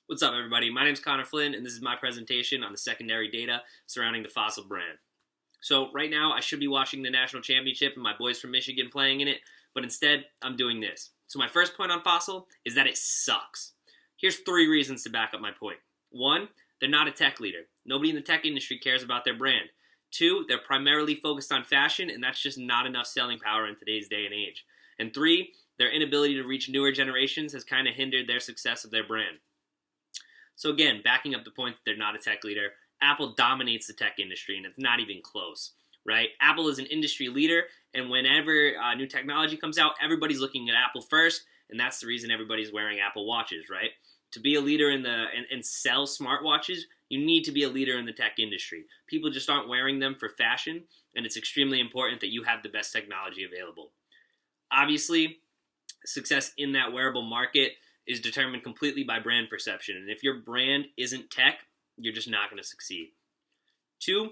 What's up, everybody? My name is Connor Flynn, and this is my presentation on the secondary data surrounding the Fossil brand. So right now, I should be watching the national championship and my boys from Michigan playing in it, but instead, I'm doing this. So my first point on Fossil is that it sucks. Here's 3 reasons to back up my point. 1, they're not a tech leader. Nobody in the tech industry cares about their brand. 2, they're primarily focused on fashion, and that's just not enough selling power in today's day and age. And 3, their inability to reach newer generations has kind of hindered their success of their brand. So again, backing up the point that they're not a tech leader, Apple dominates the tech industry, and it's not even close, right? Apple is an industry leader, and whenever new technology comes out, everybody's looking at Apple first, and that's the reason everybody's wearing Apple watches, right? To be a leader in and sell smartwatches, you need to be a leader in the tech industry. People just aren't wearing them for fashion, and it's extremely important that you have the best technology available. Obviously, success in that wearable market is determined completely by brand perception. And if your brand isn't tech, you're just not going to succeed. 2,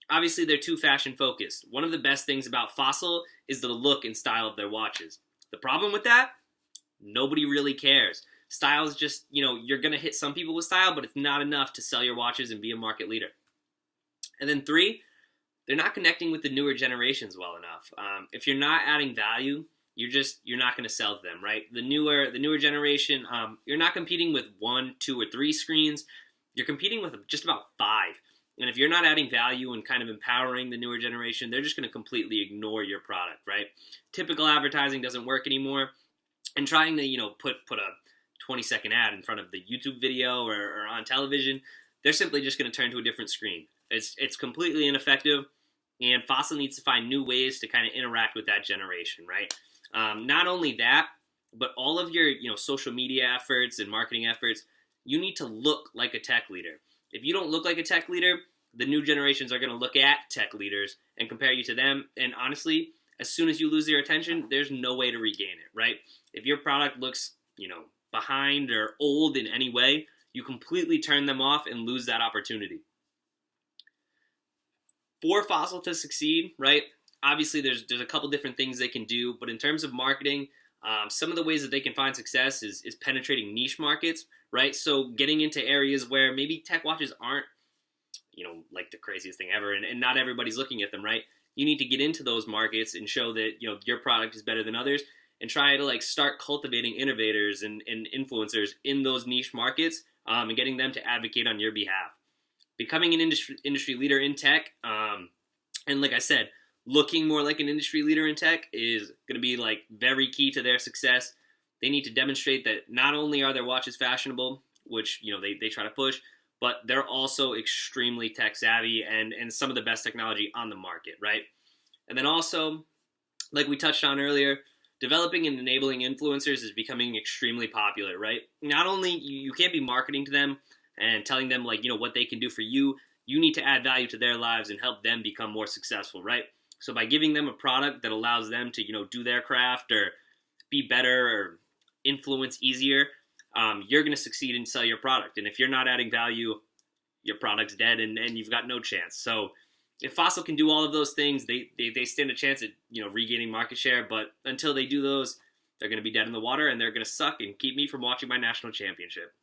obviously they're too fashion focused. One of the best things about Fossil is the look and style of their watches. The problem with that? Nobody really cares. Style is just, you're going to hit some people with style, but it's not enough to sell your watches and be a market leader. And then 3, they're not connecting with the newer generations well enough. If you're not adding value, you're not going to sell to them, right? The newer generation, you're not competing with 1, 2, or 3 screens. You're competing with just about 5. And if you're not adding value and kind of empowering the newer generation, they're just going to completely ignore your product, right? Typical advertising doesn't work anymore. And trying to, put a 20-second ad in front of the YouTube video or on television, they're simply just going to turn to a different screen. It's completely ineffective, and Fossil needs to find new ways to kind of interact with that generation, right? Not only that, but all of your social media efforts and marketing efforts, you need to look like a tech leader. If you don't look like a tech leader, the new generations are going to look at tech leaders and compare you to them. And honestly, as soon as you lose their attention, there's no way to regain it, right? If your product looks, behind or old in any way, you completely turn them off and lose that opportunity. For Fossil to succeed, right? Obviously, there's a couple different things they can do, but in terms of marketing, some of the ways that they can find success is penetrating niche markets, right? So getting into areas where maybe tech watches aren't, like the craziest thing ever, and not everybody's looking at them, right? You need to get into those markets and show that, your product is better than others, and try to start cultivating innovators and influencers in those niche markets, and getting them to advocate on your behalf. Becoming an industry leader in tech, and like I said, looking more like an industry leader in tech is going to be very key to their success. They need to demonstrate that not only are their watches fashionable, which they try to push, but they're also extremely tech savvy and some of the best technology on the market, right? And then also, like we touched on earlier, developing and enabling influencers is becoming extremely popular, right? Not only you can't be marketing to them and telling them what they can do for you, you need to add value to their lives and help them become more successful, right? So by giving them a product that allows them to, do their craft or be better or influence easier, you're going to succeed and sell your product. And if you're not adding value, your product's dead and you've got no chance. So if Fossil can do all of those things, they stand a chance at, regaining market share. But until they do those, they're going to be dead in the water and they're going to suck and keep me from watching my national championship.